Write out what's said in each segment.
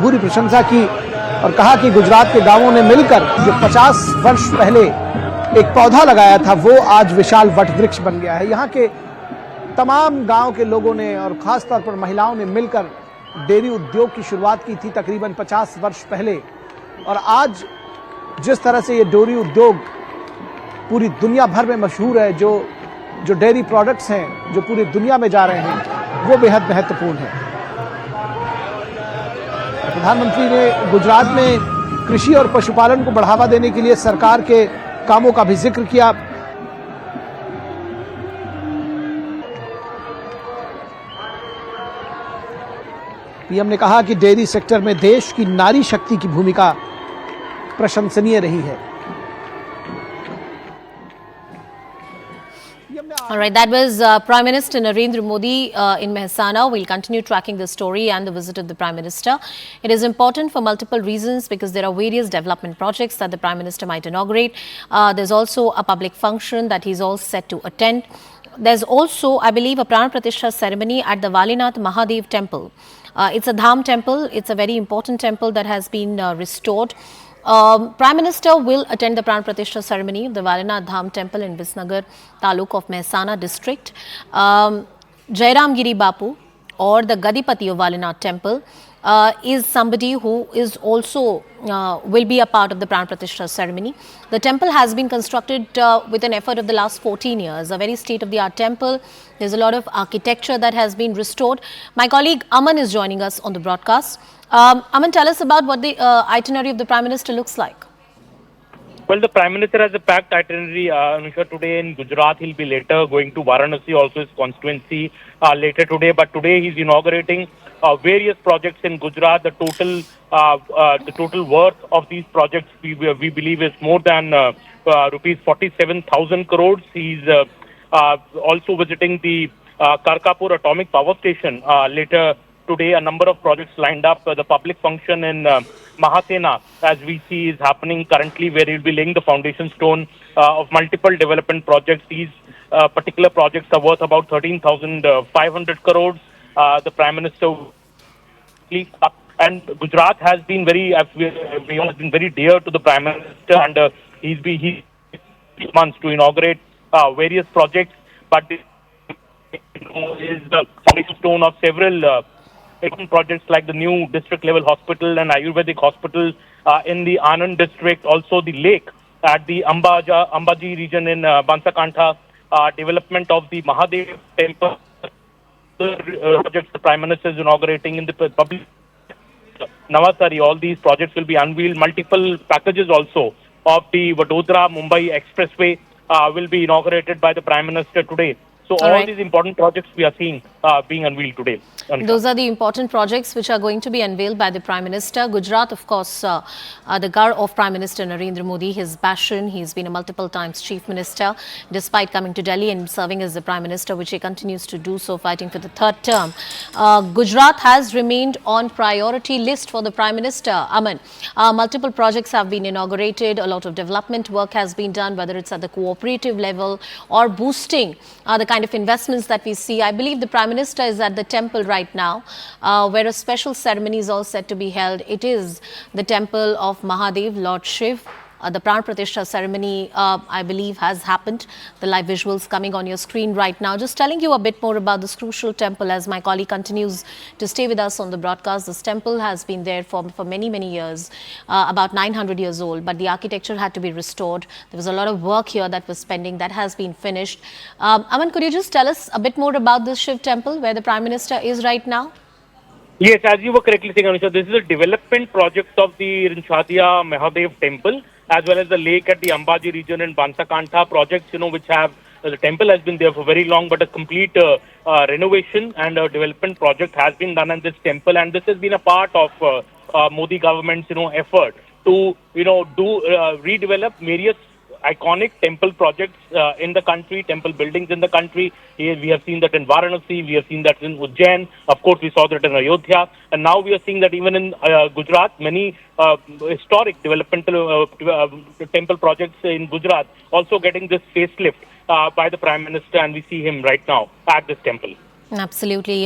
भूरी प्रशंसा की और कहा कि गुजरात के गांवों ने मिलकर जो 50 वर्ष पहले एक पौधा लगाया था वो आज विशाल वट वृक्ष बन गया है। यहाँ के तमाम गांव के लोगों ने और खासतौर पर महिलाओं ने मिलकर डेयरी उद्योग की शुरुआत की थी तकरीबन 50 वर्ष पहले, और आज जिस तरह से ये डेयरी उद्योग पूरी दुनिया भर में मशहूर है, जो डेयरी प्रोडक्ट्स हैं जो पूरी दुनिया में जा रहे हैं वो बेहद महत्वपूर्ण है। प्रधानमंत्री ने गुजरात में कृषि और पशुपालन को बढ़ावा देने के लिए सरकार के कामों का भी जिक्र किया। पीएम ने कहा कि डेयरी सेक्टर में देश की नारी शक्ति की भूमिका प्रशंसनीय रही है। All right, that was Prime Minister Narendra Modi in Mehsana. We'll continue tracking the story and the visit of the Prime Minister. It is important for multiple reasons because there are various development projects that the Prime Minister might inaugurate. There's also a public function that he's all set to attend. There's also, I believe, a Pran Pratishtha ceremony at the Valinath Mahadev temple. It's a Dham temple. It's a very important temple that has been restored. Prime Minister will attend the Pran Pratishtha ceremony of the Valinath Dham temple in Visnagar Taluk of Mehsana district. Jairam Giri Bapu or the Gadipati of Valinath temple is somebody who is also will be a part of the Pran Pratishtha ceremony. The temple has been constructed with an effort of the last 14 years, a very state-of-the-art temple. There's a lot of architecture that has been restored. My colleague Aman is joining us on the broadcast. Aman, tell us about what the itinerary of the Prime Minister looks like. Well, the Prime Minister has a packed itinerary. Anusha, today in Gujarat, he'll be later going to Varanasi, also his constituency later today. But today he's inaugurating various projects in Gujarat. The total worth of these projects we believe is more than rupees 47,000 crores. He's also visiting the Karkapur Atomic Power Station later today. A number of projects lined up. The public function in Mehsana, as we see, is happening currently, where he'll be laying the foundation stone of multiple development projects. These particular projects are worth about 13,500 crores. The Prime Minister and Gujarat has been very dear to the Prime Minister, and he's months to inaugurate various projects, but is the foundation stone of several projects like the new district level hospital and Ayurvedic hospital in the Anand district, also the lake at the Ambaji region in Bansakantha, development of the Mahadev temple, projects the Prime Minister is inaugurating in the public Navasari. All these projects will be unveiled. Multiple packages also of the Vadodara-Mumbai Expressway will be inaugurated by the Prime Minister today. So all these important projects we are seeing being unveiled today. Those are the important projects which are going to be unveiled by the Prime Minister. Gujarat, of course, the Gar of Prime Minister Narendra Modi, his passion. He's been a multiple times Chief Minister, despite coming to Delhi and serving as the Prime Minister, which he continues to do so, fighting for the third term. Gujarat has remained on priority list for the Prime Minister. Aman, multiple projects have been inaugurated. A lot of development work has been done, whether it's at the cooperative level or boosting the kind of investments that we see. I believe the Prime Minister is at the temple right now, where a special ceremony is all set to be held. It is the temple of Mahadev, Lord Shiv. The Pran Pratishtha ceremony, I believe, has happened. The live visuals coming on your screen right now. Just telling you a bit more about this crucial temple as my colleague continues to stay with us on the broadcast. This temple has been there for many, many years, about 900 years old, but the architecture had to be restored. There was a lot of work here that was pending. That has been finished. Aman, could you just tell us a bit more about this Shiv temple, where the Prime Minister is right now? Yes, as you were correctly saying, Anusha, this is a development project of the Rinchadia Mahadev temple, as well as the lake at the Ambaji region and Bansakantha projects, which have, the temple has been there for very long, but a complete renovation and development project has been done in this temple. And this has been a part of Modi government's, effort to, redevelop various iconic temple projects in the country, temple buildings in the country. Here we have seen that in Varanasi, we have seen that in Ujjain, of course we saw that in Ayodhya, and now we are seeing that even in Gujarat, many historic developmental temple projects in Gujarat also getting this facelift by the Prime Minister, and we see him right now at this temple. Absolutely.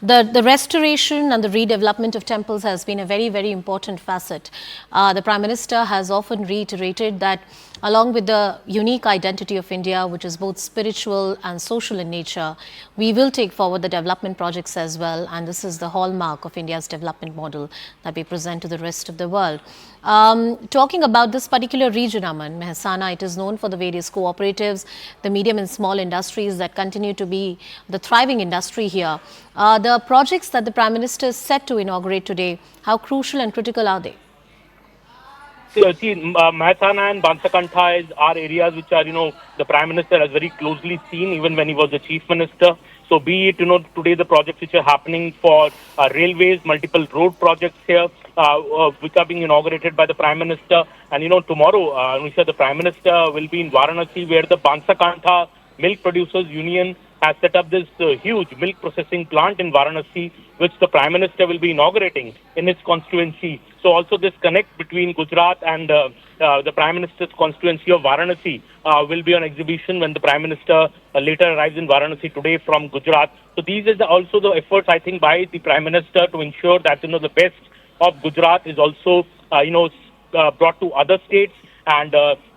The restoration and the redevelopment of temples has been a very, very important facet. The Prime Minister has often reiterated that along with the unique identity of India, which is both spiritual and social in nature, we will take forward the development projects as well. And this is the hallmark of India's development model that we present to the rest of the world. Talking about this particular region, Aman, Mehsana, it is known for the various cooperatives, the medium and small industries that continue to be the thriving industry here. The projects that the Prime Minister is set to inaugurate today, how crucial and critical are they? Mehsana and Bansakantha are areas which are, the Prime Minister has very closely seen even when he was the Chief Minister. So be it, today the projects which are happening for railways, multiple road projects here, which are being inaugurated by the Prime Minister. And, tomorrow, Anisha, the Prime Minister will be in Varanasi, where the Bansakantha Milk Producers Union has set up this huge milk processing plant in Varanasi, which the Prime Minister will be inaugurating in his constituency. So also this connect between Gujarat and the Prime Minister's constituency of Varanasi will be on exhibition when the Prime Minister later arrives in Varanasi today from Gujarat. So these are also the efforts, I think, by the Prime Minister to ensure that, the best of Gujarat is also, brought to other states. And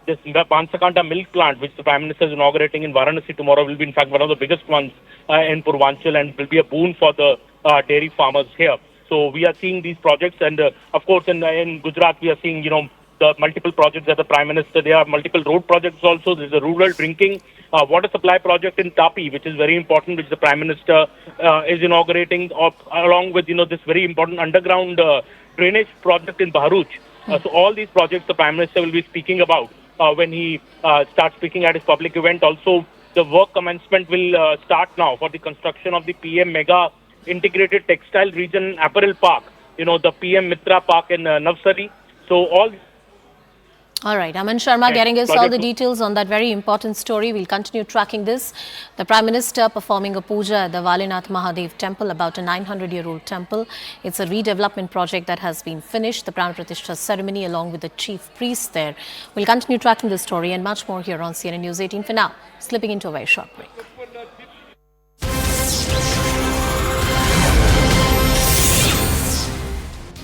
this Bansakantha milk plant, which the Prime Minister is inaugurating in Varanasi tomorrow, will be in fact one of the biggest ones in Purvanchal, and will be a boon for the dairy farmers here. So we are seeing these projects, and of course in Gujarat we are seeing the multiple projects that the Prime Minister. There are multiple road projects also. There is a rural drinking water supply project in Tapi, which is very important, which the Prime Minister is inaugurating, along with this very important underground drainage project in Bharuch. So all these projects the Prime Minister will be speaking about when he starts speaking at his public event. Also, the work commencement will start now for the construction of the PM Mega Integrated Textile Region Apparel Park, the PM Mitra Park in Navsari. So all right, Aman Sharma getting us all the details on that very important story. We'll continue tracking this. The Prime Minister performing a puja at the Valinath Mahadev temple, about a 900-year-old temple. It's a redevelopment project that has been finished. The Pran Pratishtha ceremony along with the chief priest there. We'll continue tracking this story and much more here on CNN News 18. For now, slipping into a very short break.